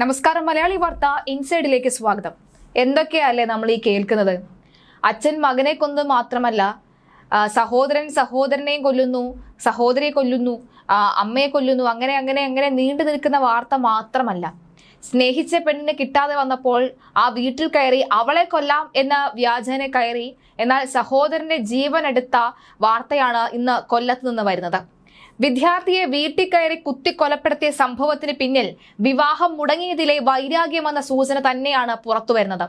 നമസ്കാരം. മലയാളി വാർത്ത ഇൻസൈഡിലേക്ക് സ്വാഗതം. എന്തൊക്കെയല്ലേ നമ്മൾ ഈ കേൾക്കുന്നത്? അച്ഛൻ മകനെ കൊന്ന് മാത്രമല്ല, സഹോദരൻ സഹോദരനെയും കൊല്ലുന്നു, സഹോദരിയെ കൊല്ലുന്നു, അമ്മയെ കൊല്ലുന്നു, അങ്ങനെ അങ്ങനെ അങ്ങനെ നീണ്ടു നിൽക്കുന്ന വാർത്ത മാത്രമല്ല, സ്നേഹിച്ച പെണ്ണിനെ കിട്ടാതെ വന്നപ്പോൾ ആ വീട്ടിൽ കയറി അവളെ കൊല്ലാം എന്ന വ്യാജേന കയറി, എന്നാൽ സഹോദരന്റെ ജീവൻ എടുത്ത വാർത്തയാണ് ഇന്ന് കൊല്ലത്ത് നിന്ന് വരുന്നത്. വിദ്യാർത്ഥിയെ വീട്ടിൽ കയറി കുത്തിക്കൊലപ്പെടുത്തിയ സംഭവത്തിന് പിന്നിൽ വിവാഹം മുടങ്ങിയതിലെ വൈരാഗ്യമെന്ന സൂചന തന്നെയാണ് പുറത്തുവരുന്നത്.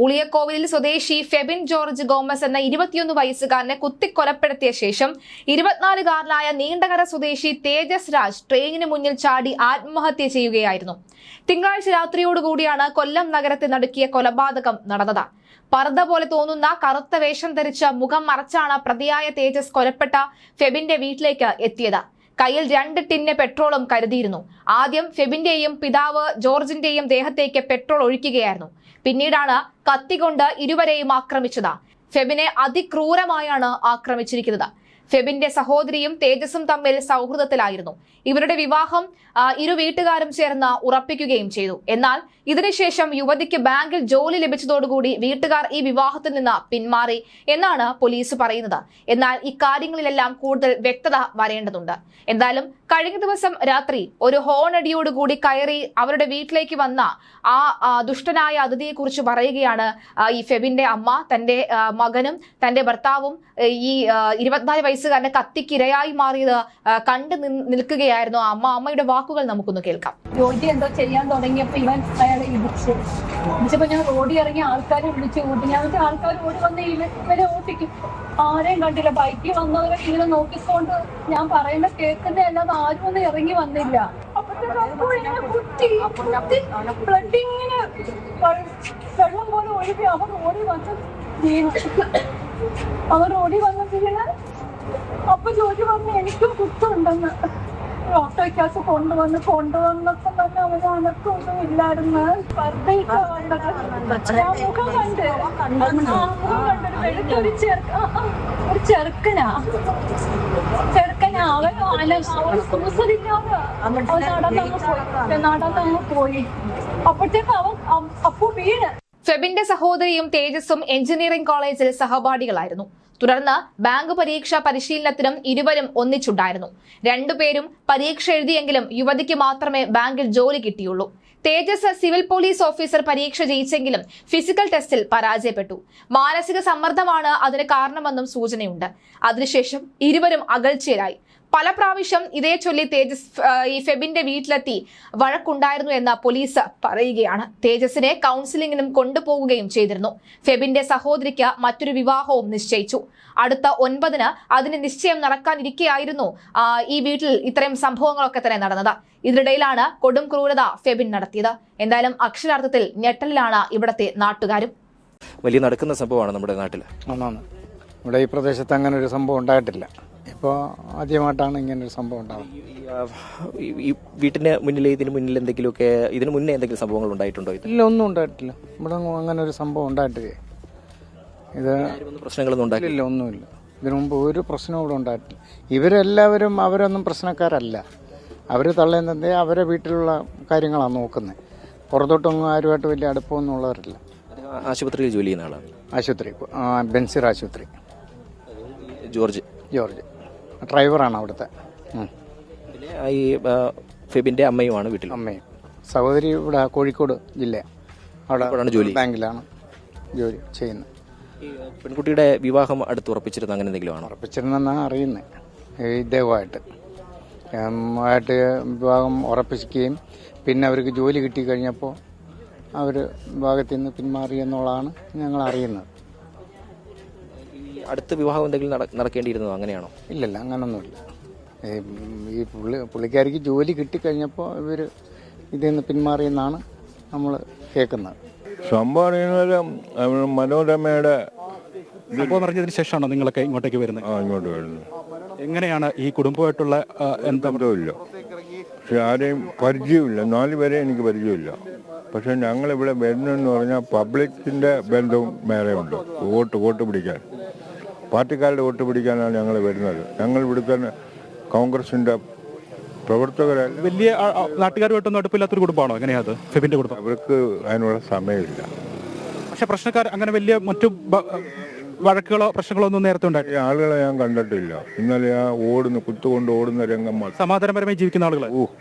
ഉളിയക്കോവിലിൽ സ്വദേശി ഫെബിൻ ജോർജ് ഗോമസ് എന്ന 21 വയസ്സുകാരനെ കുത്തിക്കൊലപ്പെടുത്തിയ ശേഷം 24-കാരനായ നീണ്ടകര സ്വദേശി തേജസ് രാജ് ട്രെയിനിന് മുന്നിൽ ചാടി ആത്മഹത്യ ചെയ്യുകയായിരുന്നു. തിങ്കളാഴ്ച രാത്രിയോടുകൂടിയാണ് കൊല്ലം നഗരത്തെ നടുക്കിയ കൊലപാതകം നടന്നത്. പർദ്ദ പോലെ തോന്നുന്ന കറുത്ത വേഷം ധരിച്ച മുഖം മറച്ചാണ് പ്രതിയായ തേജസ് കൊലപ്പെട്ട ഫെബിന്റെ വീട്ടിലേക്ക് എത്തിയത്. കയ്യിൽ 2 ടിന്ന് പെട്രോളും കരുതിയിരുന്നു. ആദ്യം ഫെബിന്റെയും പിതാവ് ജോർജിന്റെയും ദേഹത്തേക്ക് പെട്രോൾ ഒഴിക്കുകയായിരുന്നു. പിന്നീടാണ് കത്തികൊണ്ട് ഇരുവരെയും ആക്രമിച്ചത്. ഫെബിനെ അതിക്രൂരമായാണ് ആക്രമിച്ചിരിക്കുന്നത്. ഫെബിന്റെ സഹോദരിയും തേജസും തമ്മിൽ സൗഹൃദത്തിലായിരുന്നു. ഇവരുടെ വിവാഹം ഇരു വീട്ടുകാരും ചേർന്ന് ഉറപ്പിക്കുകയും ചെയ്തു. എന്നാൽ ഇതിനുശേഷം യുവതിക്ക് ബാങ്കിൽ ജോലി ലഭിച്ചതോടുകൂടി വീട്ടുകാർ ഈ വിവാഹത്തിൽ നിന്ന് പിന്മാറി എന്നാണ് പോലീസ് പറയുന്നത്. എന്നാൽ ഇക്കാര്യങ്ങളിലെല്ലാം കൂടുതൽ വ്യക്തത വരേണ്ടതുണ്ട്. എന്തായാലും കഴിഞ്ഞ ദിവസം രാത്രി ഒരു ഹോണടിയോടുകൂടി കയറി അവരുടെ വീട്ടിലേക്ക് വന്ന ആ ദുഷ്ടനായ അതിഥിയെ കുറിച്ച് പറയുകയാണ് ഈ ഫെബിന്റെ അമ്മ. തന്റെ മകനും തന്റെ ഭർത്താവും ഈ 24 വയസ്സുകാരനെ കത്തിക്കിരയായി മാറിയത് കണ്ടു നിൽക്കുകയായിരുന്നു അമ്മയുടെ വാക്കുകൾ നമുക്കൊന്ന് കേൾക്കാം. ജോലി എന്തോ ചെയ്യാൻ തുടങ്ങിയപ്പോ അയാളെ ഇടിച്ചപ്പോ ഞാൻ റോഡിൽ ഇറങ്ങി ആൾക്കാരെ വിളിച്ചു കൂട്ടി. ഞാൻ ആൾക്കാർ ഓടി വന്ന് ഇവരെ ഓട്ടിക്കും. ആരെയും കണ്ടില്ല. ബൈക്കിൽ വന്നവരെ ഇങ്ങനെ നോക്കിക്കൊണ്ട് ഞാൻ പറയുമ്പോ കേൾക്കുന്ന അല്ലാതെ ആരും ഒന്നും ഇറങ്ങി വന്നില്ല. ബ്ലഡ് ഇങ്ങനെ വെള്ളം പോലെ ഒഴുകി അവർ ഓടി വന്ന് വീണു. അവർ ഓടി വന്ന് വീണ്. അപ്പൊ ജോലി പറഞ്ഞ് എനിക്കും കുത്തുണ്ടെന്ന്. ഓട്ടോയ്ക്കകത്ത് കൊണ്ടുവന്നപ്പോ തന്നെ അവന് അനക്കൊന്നും ഇല്ലായിരുന്നു. പർദ്ദയൊക്കെ കണ്ടത് ഞാൻ മുഖം കണ്ട് ഒരു ചെറുക്കനാ അവൻ കൂസലില്ലാതെ നടന്നങ്ങ് പോയി. അപ്പോഴത്തേക്ക് അപ്പു വീണ്. ഫെബിന്റെ സഹോദരിയും തേജസും എഞ്ചിനീയറിംഗ് കോളേജിൽ സഹപാഠികളായിരുന്നു. തുടർന്ന് ബാങ്ക് പരീക്ഷാ പരിശീലനത്തിനും ഇരുവരും ഒന്നിച്ചുണ്ടായിരുന്നു. 2 പേരും പരീക്ഷ എഴുതിയെങ്കിലും യുവതിക്ക് മാത്രമേ ബാങ്കിൽ ജോലി കിട്ടിയുള്ളൂ. തേജസ് സിവിൽ പോലീസ് ഓഫീസർ പരീക്ഷ ജയിച്ചെങ്കിലും ഫിസിക്കൽ ടെസ്റ്റിൽ പരാജയപ്പെട്ടു. മാനസിക സമ്മർദ്ദമാണ് അതിന് കാരണമെന്നും സൂചനയുണ്ട്. അതിനുശേഷം ഇരുവരും അകൽച്ചയിലായി. പല പ്രാവശ്യം ഇതേ ചൊല്ലി തേജസ് ഈ ഫെബിന്റെ വീട്ടിലെത്തി വഴക്കുണ്ടായിരുന്നു എന്ന് പോലീസ് പറയുകയാണ്. തേജസിനെ കൗൺസിലിംഗിനും കൊണ്ടുപോകുകയും ചെയ്തിരുന്നു. ഫെബിന്റെ സഹോദരിക്ക് മറ്റൊരു വിവാഹവും നിശ്ചയിച്ചു. അടുത്ത 9-ന് അതിന് നിശ്ചയം നടക്കാനിരിക്കെയായിരുന്നു ഈ വീട്ടിൽ ഇത്തരം സംഭവങ്ങളൊക്കെ തന്നെ നടന്നത്. ഇതിനിടയിലാണ് കൊടും ക്രൂരത ഫെബിൻ നടത്തിയത്. എന്തായാലും അക്ഷരാർത്ഥത്തിൽ ഞെട്ടലിലാണ് ഇവിടത്തെ നാട്ടുകാരും. വലിയ നടക്കുന്ന സംഭവമാണ് നമ്മുടെ നാട്ടിൽ. ഇവിടെ ഈ പ്രദേശത്ത് അങ്ങനെ ഒരു സംഭവം ഉണ്ടായിട്ടില്ല. ഇപ്പോൾ ആദ്യമായിട്ടാണ് ഇങ്ങനൊരു സംഭവം ഉണ്ടാകുന്നത്. ഈ വീട്ടിന് മുന്നിൽ ഇതിന് മുന്നിൽ എന്തെങ്കിലുമൊക്കെ ഇതിന് മുന്നേ എന്തെങ്കിലും സംഭവങ്ങൾ ഉണ്ടായിട്ടുണ്ടോ? ഇല്ല, ഒന്നും ഉണ്ടായിട്ടില്ല. ഇവിടെ അങ്ങനെ ഒരു സംഭവം ഉണ്ടായിട്ടില്ല. ഇത് പ്രശ്നങ്ങളൊന്നും ഉണ്ടായിട്ടില്ല. ഒന്നുമില്ല. ഇതിനു മുമ്പ് ഒരു പ്രശ്നവും ഇവിടെ ഉണ്ടായിട്ടില്ല. ഇവരെല്ലാവരും അവരൊന്നും പ്രശ്നക്കാരല്ല. അവർ തള്ളുന്നത് അവരെ വീട്ടിലുള്ള കാര്യങ്ങളാണ് നോക്കുന്നത്. പുറത്തോട്ടൊന്നും ആരുമായിട്ട് വലിയ അടുപ്പമൊന്നും ഉള്ളവരല്ല. ആശുപത്രിയിൽ ജോലി ചെയ്യുന്ന ആളാണ്. ആശുപത്രി ബെൻസിർ ആശുപത്രി. ജോർജ് ഡ്രൈവറാണ് അവിടുത്തെ. പിന്നെ ഈ ഫെബിന്റെ അമ്മയുമാണ് വീട്ടിൽ. അമ്മയും സഹോദരി ഇവിടെ കോഴിക്കോട് ജില്ല അവിടെ ജോലി ബാങ്കിലാണ് ജോലി ചെയ്യുന്നത്. പെൺകുട്ടിയുടെ വിവാഹം അടുത്ത് ഉറപ്പിച്ചിരുന്നു, അങ്ങനെ എന്തെങ്കിലും ആണോ? ഉറപ്പിച്ചിരുന്നെന്നാണ് അറിയുന്നത്. ഇദ്ദേഹമായിട്ട് വിവാഹം ഉറപ്പിക്കുകയും പിന്നെ അവർക്ക് ജോലി കിട്ടിക്കഴിഞ്ഞപ്പോൾ അവർ വിവാഹത്തിൽ നിന്ന് പിന്മാറി എന്നുള്ളതാണ് ഞങ്ങൾ അറിയുന്നത്. അടുത്ത വിവാഹം എന്തെങ്കിലും നടക്കേണ്ടിയിരുന്നോ? അങ്ങനെയാണോ? ഇല്ലല്ല, അങ്ങനൊന്നുമില്ല. ഈ പുള്ളിക്കാരിക്ക് ജോലി കിട്ടിക്കഴിഞ്ഞപ്പോൾ ഇവർ ഇതിൽ നിന്ന് പിന്മാറിയെന്നാണ് നമ്മൾ കേൾക്കുന്നത്. സംഭവം മനോരമയുടെ സംഭവം അറിഞ്ഞതിന് ശേഷമാണോ നിങ്ങളൊക്കെ ഇങ്ങോട്ടേക്ക് വരുന്നത്? ഇങ്ങോട്ട് വരുന്നത്. എങ്ങനെയാണ് ഈ കുടുംബമായിട്ടുള്ള ബന്ധമില്ല. പക്ഷെ ആരെയും പരിചയമില്ല. 4 പേരെ എനിക്ക് പരിചയമില്ല. പക്ഷെ ഞങ്ങളിവിടെ വരുന്നതെന്ന് പറഞ്ഞാൽ പബ്ലിക്കിൻ്റെ ബന്ധവും വേറെ ഉണ്ട്. വോട്ട് പിടിക്കാൻ, പാർട്ടിക്കാരുടെ വോട്ട് പിടിക്കാനാണ് ഞങ്ങൾ വരുന്നത്. ഞങ്ങൾ ഇവിടുത്തെ കോൺഗ്രസിൻ്റെ പ്രവർത്തകരല്ല. വലിയ നാട്ടുകാരുമായിട്ടൊന്നും അടുപ്പില്ലാത്തൊരു കുടുംബമാണോ? എങ്ങനെയാ അത് ഫെബിന്റെ കുടുംബം? അവർക്ക് അതിനുള്ള സമയമില്ല. പക്ഷെ പ്രശ്നക്കാർ അങ്ങനെ വലിയ മറ്റു വഴക്കുകളോ പ്രശ്നങ്ങളോ ഒന്നും നേരത്തെ ഉണ്ടായിട്ടില്ല. ഈ ആളുകളെ ഞാൻ കണ്ടിട്ടില്ല. ഇന്നലെ ആ കുത്തുകൊണ്ട് ഓടുന്ന രംഗം മാത്രം. സമാധാനപരമായി ജീവിക്കുന്ന ആളുകൾ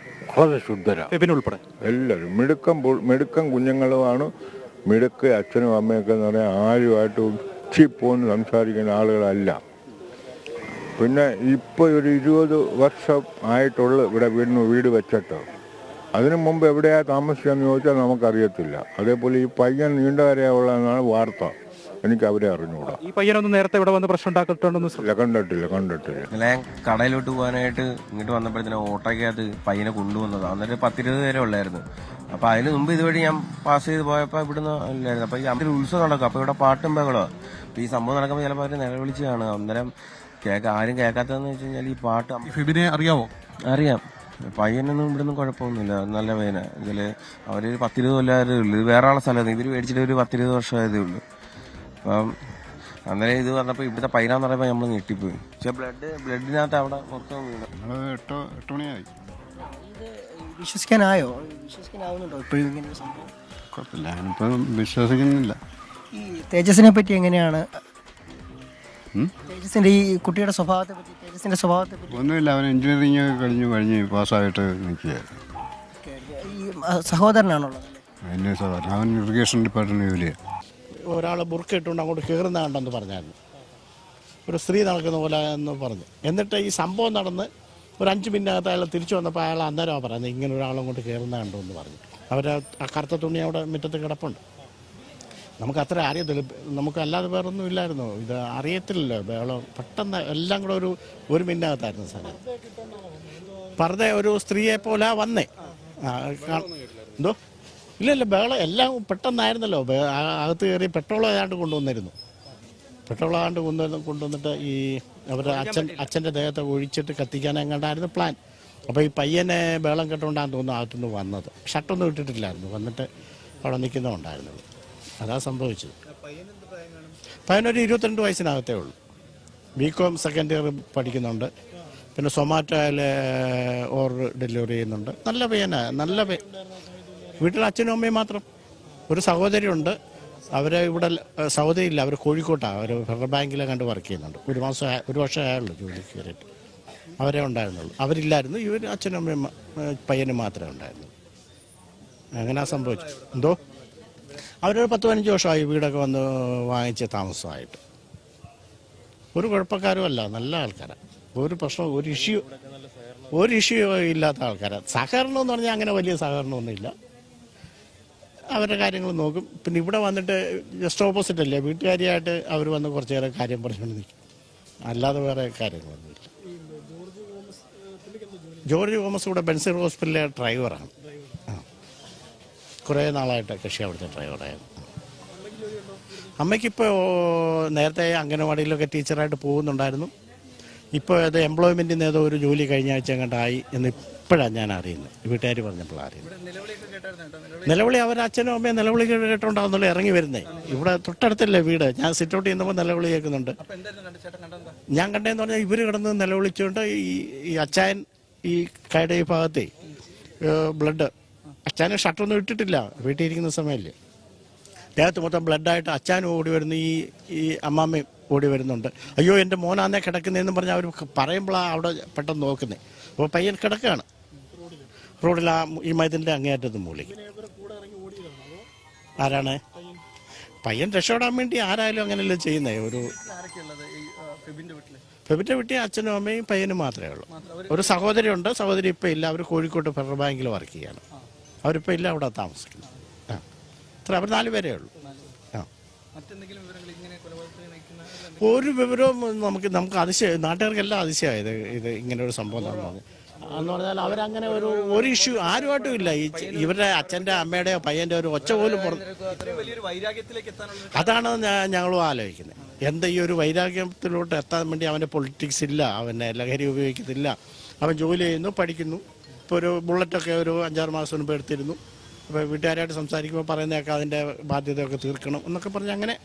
വളരെ ശുദ്ധരാ, ഫെബിൻ ഉൾപ്പെടെ എല്ലാവരും മിടുക്കം കുഞ്ഞുങ്ങളുമാണ്. മിടുക്ക് അച്ഛനും അമ്മയൊക്കെ എന്ന് പറഞ്ഞാൽ ആരുമായിട്ട് ഉച്ചിപ്പോന്ന് സംസാരിക്കുന്ന ആളുകളല്ല. പിന്നെ ഇപ്പോൾ ഒരു 20 വർഷം ആയിട്ടുള്ള ഇവിടെ വീട് വെച്ചിട്ട്. അതിനു മുമ്പ് എവിടെയാ താമസിക്കാന്ന് ചോദിച്ചാൽ നമുക്കറിയത്തില്ല. അതേപോലെ ഈ പയ്യൻ നീണ്ടകരയുള്ളതെന്നാണ് വാർത്ത. എനിക്ക് അവരെ അറിഞ്ഞുകൂടാ. ഈ പയ്യനൊന്നും നേരത്തെ ഇവിടെ വന്ന് പ്രശ്നം ഉണ്ടാക്കിയിട്ടുണ്ടെന്ന് കണ്ടിട്ടില്ല. ഇന്നലെ കടയിലോട്ട് പോകാനായിട്ട് ഇങ്ങോട്ട് വന്നപ്പോഴത്തേനും ഓട്ടോയ്ക്കകത്ത് പയ്യനെ കൊണ്ടുവന്നത്. അന്നേരം 10-20 പേരെ ഉള്ളായിരുന്നു. അപ്പൊ അതിന് മുമ്പ് ഇതുവഴി ഞാൻ പാസ് ചെയ്ത് പോയപ്പോ ഇവിടുന്ന് ഇല്ലായിരുന്നു. അപ്പൊ ഈ അവിടെ ഉത്സവം നടക്കും. അപ്പൊ ഇവിടെ പാട്ടും ബഹളോ. അപ്പൊ ഈ സംഭവം നടക്കുമ്പോൾ ചിലപ്പോൾ അവര് നിലവിളിച്ച് കാണുക. അന്നേരം ആരും കേൾക്കാത്തതെന്ന് വെച്ച് കഴിഞ്ഞാൽ ഈ പാട്ട്. ഫെബിനെ അറിയാവോ? അറിയാം. പയ്യനൊന്നും ഇവിടുന്ന് കുഴപ്പമൊന്നുമില്ല, നല്ല പയ്യന. ഇതില് അവര് 10-20 കൊല്ലായതേ ഉള്ളൂ. ഇത് വേറെ ആളെ സ്ഥലമായിരുന്നു. ഇവര് മേടിച്ചിട്ട് ഒരു 10-20 വർഷമായതേ ഉള്ളൂ. അപ്പം അന്നേരം ഇത് പറഞ്ഞപ്പോൾ ഇവിടുത്തെ പൈനാന്ന് പറയുമ്പോൾ നമ്മൾ ഞെട്ടിപ്പോയി. പക്ഷെ ബ്ലഡിനകത്ത് അവിടെ മൊത്തം വീണു. 8 മണിയായി. വിശ്വസിക്കാനായോ? വിശ്വസിക്കാനാവുന്നുണ്ടോ ഇപ്പോഴും ഇങ്ങനെ ഒരു സംഭവം? കുഴപ്പമില്ല, ഞാനിപ്പോൾ വിശ്വസിക്കുന്നില്ല. ഈ തേജസിനെ പറ്റി എങ്ങനെയാണ്? തേജസിന്റെ ഈ കുട്ടിയുടെ സ്വഭാവത്തെ പറ്റി, തേജസിന്റെ സ്വഭാവത്തെ പറ്റി? ഒന്നുമില്ല, അവൻ എഞ്ചിനീയറിംഗ് ഒക്കെ കഴിഞ്ഞ് പാസ്സായിട്ട് നിൽക്കുകയായിരുന്നു. ഈ സഹോദരനാണുള്ളത്? എന്നെ സാധാരണ അവൻ ഇറിഗേഷൻ ഡിപ്പാർട്ട്മെന്റ് ജോലിയാണ്. ഒരാൾ ബുർക്കിട്ടുകൊണ്ട് അങ്ങോട്ട് കയറുന്ന കണ്ടെന്ന് പറഞ്ഞായിരുന്നു. ഒരു സ്ത്രീ നടക്കുന്ന പോലെ എന്ന് പറഞ്ഞു. എന്നിട്ട് ഈ സംഭവം നടന്ന് ഒരു 5 മിനിറ്റിനകത്ത് അയാൾ തിരിച്ചു വന്നപ്പോൾ അയാൾ അന്നേരമാണ് പറയുന്നത് ഇങ്ങനെ ഒരാളങ്ങോട്ട് കയറുന്ന കണ്ടു എന്ന് പറഞ്ഞു. അവർ ആ കറുത്ത തുണി അവിടെ മുറ്റത്ത് കിടപ്പുണ്ട്. നമുക്ക് അത്ര അറിയത്തില്ല, നമുക്ക് അല്ലാതെ വേറൊന്നും ഇല്ലായിരുന്നു. ഇത് അറിയത്തില്ലല്ലോ. ബഹളം പെട്ടെന്ന് എല്ലാം കൂടെ ഒരു മിനിറ്റിനകത്തായിരുന്നു സാധനം. വെറുതെ ഒരു സ്ത്രീയെ പോലെ വന്നേ. എന്തോ ഇല്ല ബഹളം എല്ലാം പെട്ടെന്നായിരുന്നല്ലോ. അകത്ത് കയറി പെട്രോൾ ഏതാണ്ട് കൊണ്ടുവന്നിരുന്നു. പെട്രോൾ ഏതാണ്ട് കൊണ്ടുവന്നിട്ട് ഈ അവരുടെ അച്ഛൻ്റെ ദേഹത്തെ ഒഴിച്ചിട്ട് കത്തിക്കാനെങ്ങാണ്ടായിരുന്നു പ്ലാൻ. അപ്പോൾ ഈ പയ്യനെ ബഹളം കെട്ടുകൊണ്ടാന്ന് തോന്നുന്നു അകത്തുനിന്ന് വന്നത്. ഷർട്ടൊന്നും ഇട്ടിട്ടില്ലായിരുന്നു. വന്നിട്ട് അവിടെ നിൽക്കുന്നുണ്ടായിരുന്നുള്ളൂ. അതാ സംഭവിച്ചത്. പയ്യനൊരു 22 വയസ്സിനകത്തേ ഉള്ളൂ. BCom സെക്കൻഡ് ഇയർ പഠിക്കുന്നുണ്ട്. പിന്നെ സൊമാറ്റോയിൽ ഡെലിവറി ചെയ്യുന്നുണ്ട്. നല്ല പയ്യനാണ്, വീട്ടിൽ അച്ഛനും അമ്മയും മാത്രം. ഒരു സഹോദരിയുണ്ട്. അവരെ ഇവിടെ സഹോദരി ഇല്ല, അവർ കോഴിക്കോട്ടാണ്. അവർ ഫെഡറൽ ബാങ്കിലെ കണ്ട് വർക്ക് ചെയ്യുന്നുണ്ട്. ഒരു വർഷം ആയുള്ളൂ ജോലിക്ക് കയറിയിട്ട്. അവരെ ഉണ്ടായിരുന്നുള്ളൂ. അവരില്ലായിരുന്നു. ഇവർ അച്ഛനും അമ്മയും പയ്യനും മാത്രമേ ഉണ്ടായിരുന്നു. അങ്ങനെ സംഭവിച്ചു. എന്തോ അവരൊരു 10-15 വർഷമായി വീടൊക്കെ വന്ന് വാങ്ങിച്ച് താമസമായിട്ട്. ഒരു കുഴപ്പക്കാരും അല്ല, നല്ല ആൾക്കാരാണ്. ഒരു പ്രശ്നം, ഒരു ഇഷ്യൂ ഇല്ലാത്ത ആൾക്കാരാണ്. സഹകരണം എന്ന് പറഞ്ഞാൽ അങ്ങനെ വലിയ സഹകരണമൊന്നുമില്ല. അവരുടെ കാര്യങ്ങൾ നോക്കും. പിന്നെ ഇവിടെ വന്നിട്ട് ജസ്റ്റ് ഓപ്പോസിറ്റ് അല്ലേ, വീട്ടുകാരിയായിട്ട് അവർ വന്ന് കുറച്ച് നേരം കാര്യം പറഞ്ഞുകൊണ്ട് നിൽക്കും. അല്ലാതെ വേറെ കാര്യങ്ങളൊന്നുമില്ല. ജോർജ് തോമസ് ഇവിടെ ബെൻസർ ഹോസ്പിറ്റലിലെ ഡ്രൈവറാണ്. കുറേ നാളായിട്ട് കക്ഷി അവിടുത്തെ ഡ്രൈവറായിരുന്നു. അമ്മയ്ക്കിപ്പോൾ നേരത്തെ അംഗനവാടിയിലൊക്കെ ടീച്ചറായിട്ട് പോകുന്നുണ്ടായിരുന്നു. ഇപ്പോൾ അത് എംപ്ലോയ്മെൻറ്റിൽ നിന്ന് ഏതോ ഒരു ജോലി കഴിഞ്ഞ ആഴ്ച കണ്ടായി എന്ന് ഇപ്പോഴാണ് ഞാൻ അറിയുന്നത്. വീട്ടുകാർ പറഞ്ഞപ്പോഴാണ് അറിയുന്നത്. നിലവിളി അവർ അച്ഛനും അമ്മയും നിലവിളി കേട്ടോണ്ടാവുന്നല്ലോ ഇറങ്ങി വരുന്നേ. ഇവിടെ തൊട്ടടുത്തല്ലേ വീട്. ഞാൻ സിറ്റ് ഔട്ട് ചെയ്യുമ്പോൾ നിലവിളി കേൾക്കുന്നുണ്ട്. ഞാൻ കണ്ടതെന്ന് പറഞ്ഞാൽ ഇവർ കിടന്ന് നിലവിളിച്ചുകൊണ്ട് ഈ അച്ചായൻ ഈ കൈയുടെ ഈ ഭാഗത്തെ ബ്ലഡ്, അച്ചായൻ ഷർട്ടൊന്നും ഇട്ടിട്ടില്ല, വീട്ടിൽ ഇരിക്കുന്ന സമയമല്ലേ, ദേഹത്ത് മൊത്തം ബ്ലഡായിട്ട് അച്ചാനും ഓടി വരുന്നു. ഈ അമ്മാമ്മയും ഓടി വരുന്നുണ്ട്. അയ്യോ എൻ്റെ മോനാന്നേ കിടക്കുന്നതെന്ന് പറഞ്ഞാൽ അവർ പറയുമ്പോഴാണ് അവിടെ പെട്ടെന്ന് നോക്കുന്നത്. അപ്പോൾ പയ്യൻ കിടക്കുകയാണ് റോഡിൽ, ഈ മൈതിൻ്റെ അങ്ങേയറ്റത്ത് മൂലയ്ക്ക്. ആരാണ് പയ്യൻ രക്ഷപ്പെടാൻ വേണ്ടി ആരായാലും അങ്ങനെയല്ലേ ചെയ്യുന്നേ. ഫെബിൻ്റെ വീട്ടിൽ അച്ഛനും അമ്മയും പയ്യനും മാത്രമേ ഉള്ളൂ. ഒരു സഹോദരിയുണ്ട്. സഹോദരി ഇപ്പം ഇല്ല. അവർ കോഴിക്കോട്ട് ഫെഡറൽ ബാങ്കിൽ വർക്ക് ചെയ്യാണ്. അവരിപ്പോൾ ഇല്ല, അവിടെ താമസിക്കുന്നു. അത്ര അവർ 4 പേരേ ഉള്ളൂ. ഒരു വിവരവും നമുക്ക് അതിശയം, നാട്ടുകാർക്കെല്ലാം അതിശയമായത് ഇത് ഇങ്ങനെ ഒരു സംഭവം നടന്നത് എന്ന് പറഞ്ഞാൽ. അവരങ്ങനെ ഒരു ഇഷ്യൂ ആരുമായിട്ടും ഇല്ല. ഇവരുടെ അച്ഛൻ്റെ അമ്മയുടെയോ പയ്യൻ്റെ ഒരു ഒച്ച പോലും അതാണ് ഞങ്ങളും ആലോചിക്കുന്നത്. എന്താ ഈ ഒരു വൈരാഗ്യത്തിലോട്ട് എത്താൻ വേണ്ടി? അവൻ്റെ പൊളിറ്റിക്സ് ഇല്ല, അവൻ്റെ ലഹരി ഉപയോഗിക്കത്തില്ല, അവൻ ജോലി ചെയ്യുന്നു, പഠിക്കുന്നു. ഇപ്പോൾ ഒരു ബുള്ളറ്റൊക്കെ ഒരു 5-6 മാസം മുൻപ് എടുത്തിരുന്നു. അപ്പോൾ വീട്ടുകാരായിട്ട് സംസാരിക്കുമ്പോൾ പറയുന്നതൊക്കെ അതിൻ്റെ ബാധ്യതയൊക്കെ തീർക്കണം എന്നൊക്കെ പറഞ്ഞ് അങ്ങനെ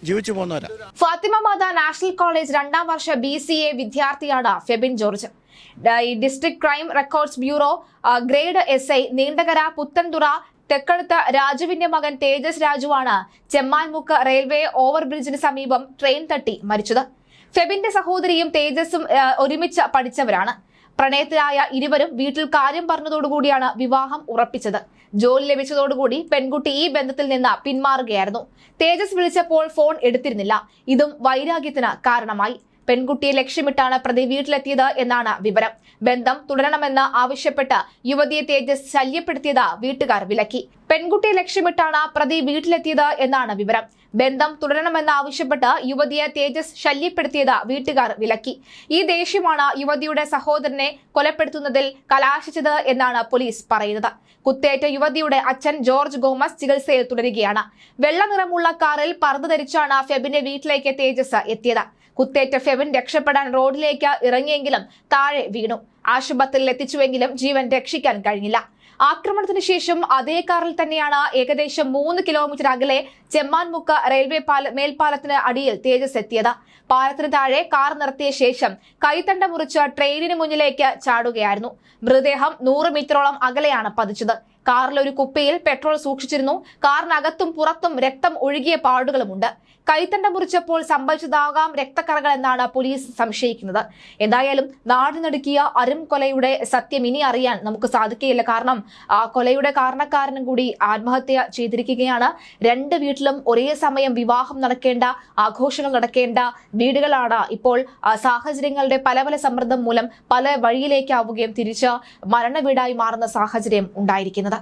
ജീവിച്ചു പോകുന്നവരാ. ഫാത്തിമ മാതാ നാഷണൽ കോളേജ് 2ാം വർഷ BCA വിദ്യാർത്ഥിയാണ് ഫെബിൻ ജോർജ്. ഈ district crime records bureau grade SI Neendakara Puthenthura തെക്കടുത്ത രാജുവിന്റെ മകൻ തേജസ് രാജുവാണ് ചെമ്മാൻമുക്ക് റെയിൽവേ ഓവർബ്രിഡ്ജിന് സമീപം ട്രെയിൻ തട്ടി മരിച്ചത്. ഫെബിന്റെ സഹോദരിയും തേജസും ഒരുമിച്ച് പഠിച്ചവരാണ്. പ്രണയത്തിലായ ഇരുവരും വീട്ടിൽ കാര്യം പറഞ്ഞതോടുകൂടിയാണ് വിവാഹം ഉറപ്പിച്ചത്. ജോലി ലഭിച്ചതോടുകൂടി പെൺകുട്ടി ഈ ബന്ധത്തിൽ നിന്ന് പിന്മാറുകയായിരുന്നു. തേജസ് വിളിച്ചപ്പോൾ ഫോൺ എടുത്തിരുന്നില്ല. ഇതും വൈരാഗ്യത്തിന് കാരണമായി. പെൺകുട്ടിയെ ലക്ഷ്യമിട്ടാണ് പ്രതി വീട്ടിലെത്തിയത് എന്നാണ് വിവരം. ബന്ധം തുടരണമെന്ന് ആവശ്യപ്പെട്ട് യുവതിയെ തേജസ് ശല്യപ്പെടുത്തിയത് വീട്ടുകാർ വിലക്കി. പെൺകുട്ടിയെ ലക്ഷ്യമിട്ടാണ് പ്രതി വീട്ടിലെത്തിയത് എന്നാണ് വിവരം. ബന്ധം തുടരണമെന്ന് ആവശ്യപ്പെട്ട് യുവതിയെ തേജസ് ശല്യപ്പെടുത്തിയത് വീട്ടുകാർ വിലക്കി. ഈ ദേഷ്യമാണ് യുവതിയുടെ സഹോദരനെ കൊലപ്പെടുത്തുന്നതിൽ കലാശിച്ചത് എന്നാണ് പോലീസ് പറയുന്നത്. കുത്തേറ്റ യുവതിയുടെ അച്ഛൻ ജോർജ് ഗോമസ് ചികിത്സയിൽ തുടരുകയാണ്. വെള്ള നിറമുള്ള കാറിൽ പർദ്ദ ധരിച്ചാണ് ഫെബിന്റെ വീട്ടിലേക്ക് തേജസ് എത്തിയത്. കുത്തേറ്റ ഫെബിൻ രക്ഷപ്പെടാൻ റോഡിലേക്ക് ഇറങ്ങിയെങ്കിലും താഴെ വീണു. ആശുപത്രിയിൽ എത്തിച്ചുവെങ്കിലും ജീവൻ രക്ഷിക്കാൻ കഴിഞ്ഞില്ല. ആക്രമണത്തിന് ശേഷം അതേ കാറിൽ തന്നെയാണ് ഏകദേശം 3 കിലോമീറ്റർ അകലെ ചെമ്മാൻമുക്ക് റെയിൽവേ മേൽപ്പാലത്തിന് അടിയിൽ തേജസ് എത്തിയത്. പാലത്തിന് താഴെ കാർ നിർത്തിയ ശേഷം കൈത്തണ്ട മുറിച്ച് ട്രെയിനിന് മുന്നിലേക്ക് ചാടുകയായിരുന്നു. മൃതദേഹം 100 മീറ്ററോളം അകലെയാണ് പതിച്ചത്. കാറിൽ ഒരു കുപ്പിയിൽ പെട്രോൾ സൂക്ഷിച്ചിരുന്നു. കാറിനകത്തും പുറത്തും രക്തം ഒഴുകിയ പാടുകളുമുണ്ട്. കൈത്തണ്ട മുറിച്ചപ്പോൾ സംഭവിച്ചതാകാം രക്തക്കറകൾ എന്നാണ് പോലീസ് സംശയിക്കുന്നത്. എന്തായാലും നാടിനടുക്കിയ അരും കൊലയുടെ സത്യം ഇനി അറിയാൻ നമുക്ക് സാധിക്കുകയില്ല. കാരണം ആ കൊലയുടെ കാരണക്കാരനും കൂടി ആത്മഹത്യ ചെയ്തിരിക്കുകയാണ്. 2 വീട്ടിലും ഒരേ സമയം വിവാഹം നടക്കേണ്ട, ആഘോഷങ്ങൾ നടക്കേണ്ട വീടുകളാണ് ഇപ്പോൾ സാഹചര്യങ്ങളുടെ പല സമ്മർദ്ദം മൂലം പല വഴിയിലേക്കാവുകയും തിരിച്ച് മരണവീടായി മാറുന്ന സാഹചര്യം ഉണ്ടായിരിക്കുന്നത്.